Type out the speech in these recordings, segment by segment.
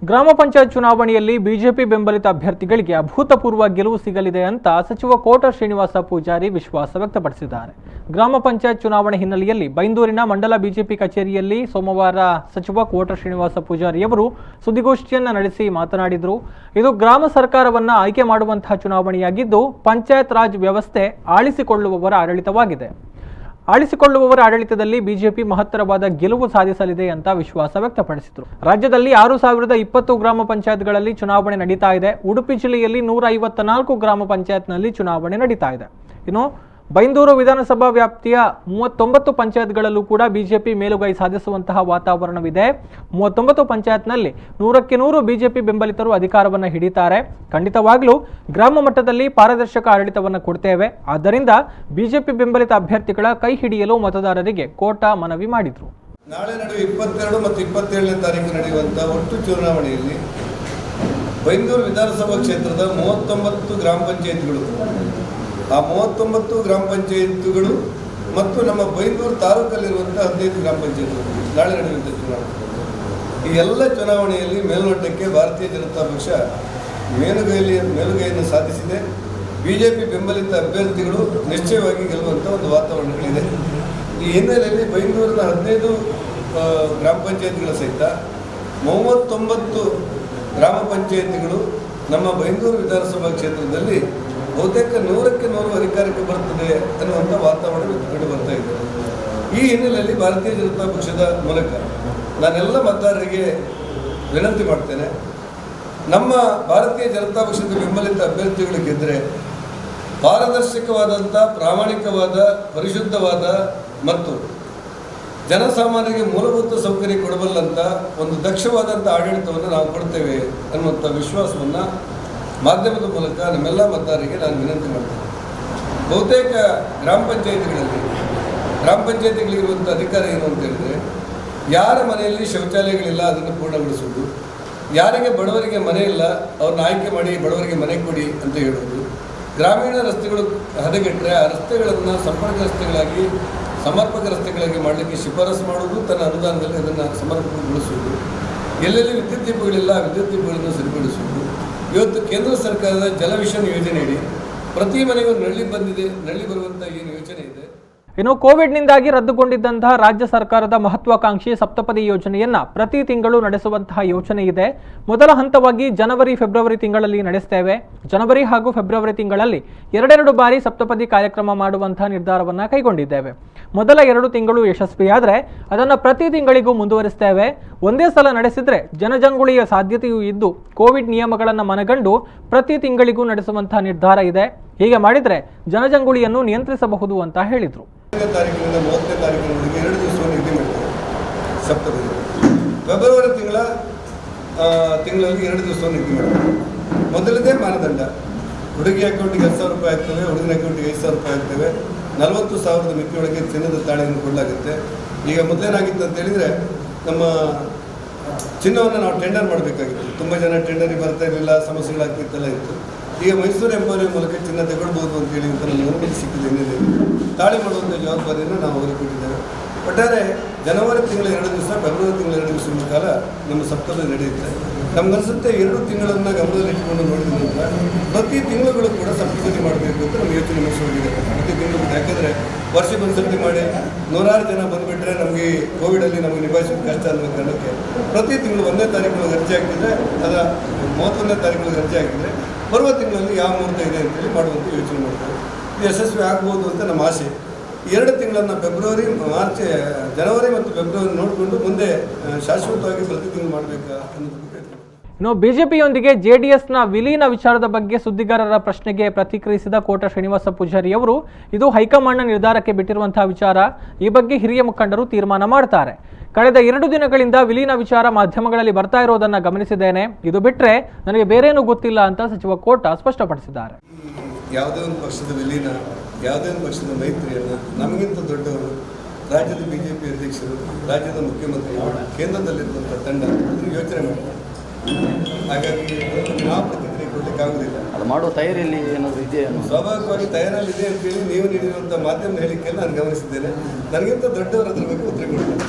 ಗ್ರಾಮ ಪಂಚಾಯತ್ ಚುನಾವಣೆಯಲ್ಲಿ ಬಿಜೆಪಿ ಬೆಂಬಲಿತ ಅಭ್ಯರ್ಥಿಗಳಿಗೆ ಅಭೂತಪೂರ್ವ ಗೆಲುವು ಸಿಗಲಿದೆ ಅಂತ ಸಚಿವ ಕೋಟ ಶ್ರೀನಿವಾಸ ಪೂಜಾರಿ ವಿಶ್ವಾಸ ವ್ಯಕ್ತಪಡಿಸಿದ್ದಾರೆ. ಗ್ರಾಮ ಪಂಚಾಯತ್ ಚುನಾವಣೆ ಹಿನ್ನೆಲೆಯಲ್ಲಿ ಬೈಂದೂರಿನ ಮಂಡಲ ಬಿಜೆಪಿ ಕಚೇರಿಯಲ್ಲಿ ಸೋಮವಾರ ಸಚಿವ ಕೋಟ ಶ್ರೀನಿವಾಸ ಪೂಜಾರಿ ಅವರು ಸುದ್ದಿಗೋಷ್ಠಿಯನ್ನು ನಡೆಸಿ ಮಾತನಾಡಿದರು. ಇದು ಗ್ರಾಮ ಸರ್ಕಾರವನ್ನು ಆಯ್ಕೆ ಮಾಡುವಂತಹ ಚುನಾವಣೆಯಾಗಿದ್ದು ಪಂಚಾಯತ್ ರಾಜ್ ವ್ಯವಸ್ಥೆ ಆಳಿಸಿಕೊಳ್ಳುವವರ ಆಡಳಿತವಾಗಿದೆ. ಆಳಿಸಿಕೊಳ್ಳುವವರ ಆಡಳಿತದಲ್ಲಿ ಬಿಜೆಪಿ ಮಹತ್ತರವಾದ ಗೆಲುವು ಸಾಧಿಸಲಿದೆ ಅಂತ ವಿಶ್ವಾಸ ವ್ಯಕ್ತಪಡಿಸಿದರು. ರಾಜ್ಯದಲ್ಲಿ 6020 ಗ್ರಾಮ ಪಂಚಾಯತ್ಗಳಲ್ಲಿ ಚುನಾವಣೆ ನಡೀತಾ ಇದೆ. ಉಡುಪಿ ಜಿಲ್ಲೆಯಲ್ಲಿ 154 ಗ್ರಾಮ ಪಂಚಾಯತ್ನಲ್ಲಿ ಚುನಾವಣೆ ನಡೀತಾ ಇದೆ. ಇನ್ನು ಬೈಂದೂರು ವಿಧಾನಸಭಾ ವ್ಯಾಪ್ತಿಯ 39 ಪಂಚಾಯತ್ಗಳಲ್ಲೂ ಕೂಡ ಬಿಜೆಪಿ ಮೇಲುಗೈ ಸಾಧಿಸುವಂತಹ ವಾತಾವರಣವಿದೆ. 39 ಪಂಚಾಯತ್ನಲ್ಲಿ 100ಕ್ಕೆ 100 ಬಿಜೆಪಿ ಬೆಂಬಲಿತರು ಅಧಿಕಾರವನ್ನು ಹಿಡಿತಾರೆ. ಖಂಡಿತವಾಗ್ಲೂ ಗ್ರಾಮ ಮಟ್ಟದಲ್ಲಿ ಪಾರದರ್ಶಕ ಆಡಳಿತವನ್ನು ಕೊಡ್ತೇವೆ. ಆದ್ದರಿಂದ ಬಿಜೆಪಿ ಬೆಂಬಲಿತ ಅಭ್ಯರ್ಥಿಗಳ ಕೈ ಹಿಡಿಯಲು ಮತದಾರರಿಗೆ ಕೋಟ ಮನವಿ ಮಾಡಿದರು. ನಾಳೆ ನಡೆಯುವ 22 ಮತ್ತು 27ನೇ ತಾರೀಕು ನಡೆಯುವಂಥ ಒಟ್ಟು ಚುನಾವಣೆಯಲ್ಲಿ ಬೈಂದೂರು ವಿಧಾನಸಭಾ ಕ್ಷೇತ್ರದ 39 ಗ್ರಾಮ ಪಂಚಾಯತ್ಗಳು, ಆ 39 ಗ್ರಾಮ ಪಂಚಾಯತ್ಗಳು ಮತ್ತು ನಮ್ಮ ಬೈಂದೂರು ತಾಲೂಕಲ್ಲಿರುವಂಥ 15 ಗ್ರಾಮ ಪಂಚಾಯತ್ಗಳು ನಾಳೆ ನಡೆಯುವಂಥ ಚುನಾವಣೆ. ಈ ಎಲ್ಲ ಚುನಾವಣೆಯಲ್ಲಿ ಮೇಲ್ನೋಟಕ್ಕೆ ಭಾರತೀಯ ಜನತಾ ಪಕ್ಷ ಮೇಲುಗೈಯನ್ನು ಸಾಧಿಸಿದೆ. ಬಿಜೆಪಿ ಬೆಂಬಲಿತ ಅಭ್ಯರ್ಥಿಗಳು ನಿಶ್ಚಯವಾಗಿ ಗೆಲ್ಲುವಂಥ ಒಂದು ವಾತಾವರಣಗಳಿದೆ. ಈ ಹಿನ್ನೆಲೆಯಲ್ಲಿ ಬೈಂದೂರಿನ 15 ಗ್ರಾಮ ಪಂಚಾಯತ್ಗಳ ಸಹಿತ 39 ಗ್ರಾಮ ಪಂಚಾಯತ್ಗಳು ನಮ್ಮ ಬೈಂದೂರು ವಿಧಾನಸಭಾ ಕ್ಷೇತ್ರದಲ್ಲಿ ಬಹುತೇಕ 100ಕ್ಕೆ 100 ಅಧಿಕಾರಕ್ಕೆ ಬರ್ತದೆ ಅನ್ನುವಂಥ ವಾತಾವರಣ ಕಂಡು ಬರ್ತಾ ಇದೆ. ಈ ಹಿನ್ನೆಲೆಯಲ್ಲಿ ಭಾರತೀಯ ಜನತಾ ಪಕ್ಷದ ಮೂಲಕ ನಾನೆಲ್ಲ ಮತದಾರರಿಗೆ ವಿನಂತಿ ಮಾಡ್ತೇನೆ, ನಮ್ಮ ಭಾರತೀಯ ಜನತಾ ಪಕ್ಷದ ಬೆಂಬಲಿತ ಅಭ್ಯರ್ಥಿಗಳು ಗೆದ್ದರೆ ಪಾರದರ್ಶಕವಾದಂಥ, ಪ್ರಾಮಾಣಿಕವಾದ, ಪರಿಶುದ್ಧವಾದ ಮತ್ತು ಜನಸಾಮಾನ್ಯರಿಗೆ ಮೂಲಭೂತ ಸೌಕರ್ಯ ಕೊಡಬಲ್ಲಂಥ ಒಂದು ದಕ್ಷವಾದಂಥ ಆಡಳಿತವನ್ನು ನಾವು ಕೊಡ್ತೇವೆ ಅನ್ನುವಂಥ ವಿಶ್ವಾಸವನ್ನು ಮಾಧ್ಯಮದ ಮೂಲಕ ನಮ್ಮೆಲ್ಲ ಮತದಾರರಿಗೆ ನಾನು ವಿನಂತಿ ಮಾಡ್ತೇನೆ. ಬಹುತೇಕ ಗ್ರಾಮ ಪಂಚಾಯತಿಗಳಿರುವಂಥ ಅಧಿಕಾರ ಏನು ಅಂತ ಹೇಳಿದರೆ, ಯಾರ ಮನೆಯಲ್ಲಿ ಶೌಚಾಲಯಗಳಿಲ್ಲ ಅದನ್ನು ಪೂರ್ಣಗೊಳಿಸುವುದು, ಯಾರಿಗೆ ಬಡವರಿಗೆ ಮನೆ ಇಲ್ಲ ಅವ್ರನ್ನ ಆಯ್ಕೆ ಮಾಡಿ ಬಡವರಿಗೆ ಮನೆ ಕೊಡಿ ಅಂತ ಹೇಳೋದು, ಗ್ರಾಮೀಣ ರಸ್ತೆಗಳು ಹದಗೆಟ್ಟರೆ ಆ ರಸ್ತೆಗಳನ್ನು ಸಂಪರ್ಕ ರಸ್ತೆಗಳಾಗಿ, ಸಮರ್ಪಕ ರಸ್ತೆಗಳಾಗಿ ಮಾಡಲಿಕ್ಕೆ ಶಿಫಾರಸು ಮಾಡುವುದು, ತನ್ನ ಅನುದಾನದಲ್ಲಿ ಅದನ್ನು ಸಮರ್ಪಕಗೊಳಿಸುವುದು, ಎಲ್ಲೆಲ್ಲಿ ವಿದ್ಯುತ್ ದೀಪಗಳಿಲ್ಲ ವಿದ್ಯುತ್ ದೀಪಗಳನ್ನು ಸರಿಪಡಿಸುವುದು. ಇವತ್ತು ಕೇಂದ್ರ ಸರ್ಕಾರದ ಜಲಮಿಷನ್ ಯೋಜನೆಯಡಿ ಪ್ರತಿ ಮನೆಗೂ ನಲ್ಲಿ ಬರುವಂಥ ಏನು ಯೋಜನೆ ಇದೆ. ಇನ್ನು ಕೋವಿಡ್ನಿಂದಾಗಿ ರದ್ದುಗೊಂಡಿದ್ದಂತಹ ರಾಜ್ಯ ಸರ್ಕಾರದ ಮಹತ್ವಾಕಾಂಕ್ಷಿ ಸಪ್ತಪದಿ ಯೋಜನೆಯನ್ನ ಪ್ರತಿ ತಿಂಗಳು ನಡೆಸುವಂತಹ ಯೋಜನೆ ಇದೆ. ಮೊದಲ ಹಂತವಾಗಿ ಜನವರಿ ಫೆಬ್ರವರಿ ತಿಂಗಳಲ್ಲಿ ನಡೆಸ್ತೇವೆ. ಜನವರಿ ಹಾಗೂ ಫೆಬ್ರವರಿ ತಿಂಗಳಲ್ಲಿ 2 ಬಾರಿ ಸಪ್ತಪದಿ ಕಾರ್ಯಕ್ರಮ ಮಾಡುವಂತಹ ನಿರ್ಧಾರವನ್ನು ಕೈಗೊಂಡಿದ್ದೇವೆ. ಮೊದಲ 2 ತಿಂಗಳು ಯಶಸ್ವಿಯಾದರೆ ಅದನ್ನು ಪ್ರತಿ ತಿಂಗಳಿಗೂ ಮುಂದುವರಿಸ್ತೇವೆ. ಒಂದೇ ಸಲ ನಡೆಸಿದರೆ ಜನಜಂಗುಳಿಯ ಸಾಧ್ಯತೆಯೂ ಇದ್ದು ಕೋವಿಡ್ ನಿಯಮಗಳನ್ನು ಮನಗಂಡು ಪ್ರತಿ ತಿಂಗಳಿಗೂ ನಡೆಸುವಂತಹ ನಿರ್ಧಾರ ಇದೆ. ಹೀಗೆ ಮಾಡಿದರೆ ಜನಜಂಗುಳಿಯನ್ನು ನಿಯಂತ್ರಿಸಬಹುದು ಅಂತ ಹೇಳಿದರು. 1ನೇ ತಾರೀಕಿನಿಂದ 30ನೇ ತಾರೀಕಿನವರೆಗೆ 2 ದಿವಸವನ್ನು ನಿಗದಿ ಮಾಡ್ತೇವೆ ಸಪ್ತಪದಿ. ಫೆಬ್ರವರಿ ತಿಂಗಳಲ್ಲಿ 2 ದಿವಸವನ್ನು ನಿಗದಿ ಮಾಡ್ತೇವೆ. ಮೊದಲದೇ ಮಾನದಂಡ, ಹುಡುಗಿ ಅಕೌಂಟಿಗೆ 10,000 ರೂಪಾಯಿ ಆಗ್ತವೆ, ಹುಡುಗನ ಅಕೌಂಟಿಗೆ 5,000 ರೂಪಾಯಿ ಆಗ್ತವೆ. 40,000 ಮಿತಿಯೊಳಗೆ ಚಿನ್ನದ ತಾಳೆಯನ್ನು ಕೊಡಲಾಗುತ್ತೆ. ಈಗ ಮೊದಲೇನಾಗಿತ್ತು ಅಂತ ಹೇಳಿದರೆ, ನಮ್ಮ ಚಿನ್ನವನ್ನು ನಾವು ಟೆಂಡರ್ ಮಾಡಬೇಕಾಗಿತ್ತು. ತುಂಬ ಜನ ಟೆಂಡರಿಗೆ ಬರ್ತಾ ಇರಲಿಲ್ಲ, ಸಮಸ್ಯೆಗಳಾಗ್ತಿತ್ತೆಲ್ಲ ಇತ್ತು. ಈಗ ಮೈಸೂರು ಎಂಪೋರಿಯಂ ಮೂಲಕ ಚಿನ್ನ ತಗೊಳ್ಬೋದು ಅಂತೇಳಿ ಅಂತ ನಮಗೆ ಅನುಮತಿ ಸಿಕ್ಕಿದೆ. ಹಿನ್ನೆಲೆಯಲ್ಲಿ ತಾಳೆ ಮಾಡುವಂಥ ಜವಾಬ್ದಾರಿಯನ್ನು ನಾವು ಅವರಿಗೆ ಕೊಟ್ಟಿದ್ದೇವೆ. ಒಟ್ಟಾರೆ ಜನವರಿ ತಿಂಗಳ 2 ದಿವಸ, ಫೆಬ್ರವರಿ ತಿಂಗಳ 2 ದಿವಸಗಳ ಕಾಲ ನಮ್ಮ ಸಪ್ತಪದಿ ನಡೆಯುತ್ತೆ. ನಮಗನ್ಸುತ್ತೆ 2 ತಿಂಗಳನ್ನು ಗಮನದಲ್ಲಿ ಇಟ್ಟುಕೊಂಡು ನೋಡಿದ ನಂತರ ಪ್ರತಿ ತಿಂಗಳುಗಳು ಕೂಡ ಸಪ್ತಪದಿ ಮಾಡಬೇಕು ಅಂತ ನಮ್ಮ ಯೋಚನೆ ಮನಸ್ಸೋಗಿದೆ. ಪ್ರತಿ ತಿಂಗಳು, ಯಾಕೆಂದರೆ ವರ್ಷಕ್ಕೊಂದ್ಸರ್ತಿ ಮಾಡಿ 100 ಜನ ಬಂದುಬಿಟ್ರೆ ನಮಗೆ ಕೋವಿಡಲ್ಲಿ ನಮಗೆ ನಿಭಾಯಿಸೋದು ಕಷ್ಟ ಅನ್ನೋ ಕಾರಣಕ್ಕೆ ಪ್ರತಿ ತಿಂಗಳು 1ನೇ ತಾರೀಕು ಅರ್ಜಿ ಹಾಕಿದರೆ, ಅದ 31ನೇ ತಾರೀಕು ಅರ್ಜಿ ಹಾಕಿದರೆ ಬರುವ ತಿಂಗಳಲ್ಲಿ ಯಾವ ಮುಹೂರ್ತ ಇದೆ ಅಂತೇಳಿ ಮಾಡುವಂಥ ಯೋಚನೆ ಮಾಡ್ತಾರೆ. ಇದು ಯಶಸ್ವಿ ಆಗ್ಬೋದು ಅಂತ ನಮ್ಮ ಆಸೆ. 2 ತಿಂಗಳನ್ನು ಜನವರಿ ಮತ್ತು ಫೆಬ್ರವರಿ ನೋಡಿಕೊಂಡು ಮುಂದೆ ಶಾಶ್ವತವಾಗಿ ಪ್ರತಿ ತಿಂಗಳು ಮಾಡಬೇಕಾ ಅನ್ನೋದು. ಇನ್ನು ಬಿಜೆಪಿಯೊಂದಿಗೆ ಜೆಡಿಎಸ್ನ ವಿಲೀನ ವಿಚಾರದ ಬಗ್ಗೆ ಸುದ್ದಿಗಾರರ ಪ್ರಶ್ನೆಗೆ ಪ್ರತಿಕ್ರಿಯಿಸಿದ ಕೋಟ ಶ್ರೀನಿವಾಸ ಪೂಜಾರಿ ಅವರು, ಇದು ಹೈಕಮಾಂಡ್ನ ನಿರ್ಧಾರಕ್ಕೆ ಬಿಟ್ಟಿರುವಂತಹ ವಿಚಾರ. ಈ ಬಗ್ಗೆ ಹಿರಿಯ ಮುಖಂಡರು ತೀರ್ಮಾನ ಮಾಡ್ತಾರೆ. ಕಳೆದ 2 ದಿನಗಳಿಂದ ವಿಲೀನ ವಿಚಾರ ಮಾಧ್ಯಮಗಳಲ್ಲಿ ಬರ್ತಾ ಇರೋದನ್ನು ಗಮನಿಸಿದ್ದೇನೆ. ಇದು ಬಿಟ್ಟರೆ ನನಗೆ ಬೇರೇನೂ ಗೊತ್ತಿಲ್ಲ ಅಂತ ಸಚಿವ ಕೋಟ ಸ್ಪಷ್ಟಪಡಿಸಿದ್ದಾರೆ. ಯಾವುದೇ ಒಂದು ಪಕ್ಷದ ವಿಲೀನ, ಯಾವುದೇ ಒಂದು ಪಕ್ಷದ ಮೈತ್ರಿಯನ್ನು ನಮಗಿಂತ ದೊಡ್ಡವರು ರಾಜ್ಯದ ಬಿಜೆಪಿ ಅಧ್ಯಕ್ಷರು, ರಾಜ್ಯದ ಮುಖ್ಯಮಂತ್ರಿಗಳು, ಕೇಂದ್ರದಲ್ಲಿರುವಂಥ ತಂಡ ಅದನ್ನು ಯೋಚನೆ ಮಾಡ್ತಾರೆ. ಹಾಗಾಗಿ ನಾವು ಪ್ರತಿಕ್ರಿಯೆ ಕೊಡಲಿಕ್ಕಾಗೋದಿಲ್ಲ. ಅದು ಮಾಡೋ ತಯಾರಿಯಲ್ಲಿ ಏನಾದರೂ ಇದೆಯಾ? ಸ್ವಾಭಾವಿಕವಾಗಿ ತಯಾರಲ್ಲಿದೆ ಅಂತೇಳಿ ನೀವು ನೀಡಿರುವಂಥ ಮಾಧ್ಯಮ ಹೇಳಿಕೆಯನ್ನು ನಾನು ಗಮನಿಸಿದ್ದೇನೆ. ನನಗಿಂತ ದೊಡ್ಡವರು ಅದ್ರ ಬಗ್ಗೆ ಉತ್ತರ ಕೊಡ್ತಾರೆ.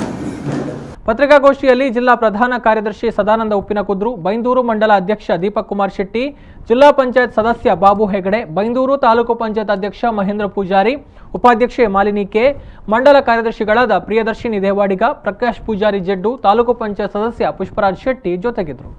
ಪತ್ರಿಕಾಗೋಷ್ಠಿಯಲ್ಲಿ ಜಿಲ್ಲಾ ಪ್ರಧಾನ ಕಾರ್ಯದರ್ಶಿ ಸದಾನಂದ ಉಪ್ಪಿನಕುದ್ರು, ಬೈಂದೂರು ಮಂಡಲ ಅಧ್ಯಕ್ಷ ದೀಪಕ್ ಕುಮಾರ್ ಶೆಟ್ಟಿ, ಜಿಲ್ಲಾ ಪಂಚಾಯತ್ ಸದಸ್ಯ ಬಾಬು ಹೆಗಡೆ, ಬೈಂದೂರು ತಾಲೂಕು ಪಂಚಾಯತ್ ಅಧ್ಯಕ್ಷ ಮಹೇಂದ್ರ ಪೂಜಾರಿ, ಉಪಾಧ್ಯಕ್ಷೆ ಮಾಲಿನಿ ಕೆ, ಮಂಡಲ ಕಾರ್ಯದರ್ಶಿಗಳಾದ ಪ್ರಿಯದರ್ಶಿನಿ ದೇವಾಡಿಗ, ಪ್ರಕಾಶ್ ಪೂಜಾರಿ ಜಡ್ಡು, ತಾಲೂಕು ಪಂಚಾಯತ್ ಸದಸ್ಯ ಪುಷ್ಪರಾಜ್ ಶೆಟ್ಟಿ ಜೊತೆಗಿದ್ದರು.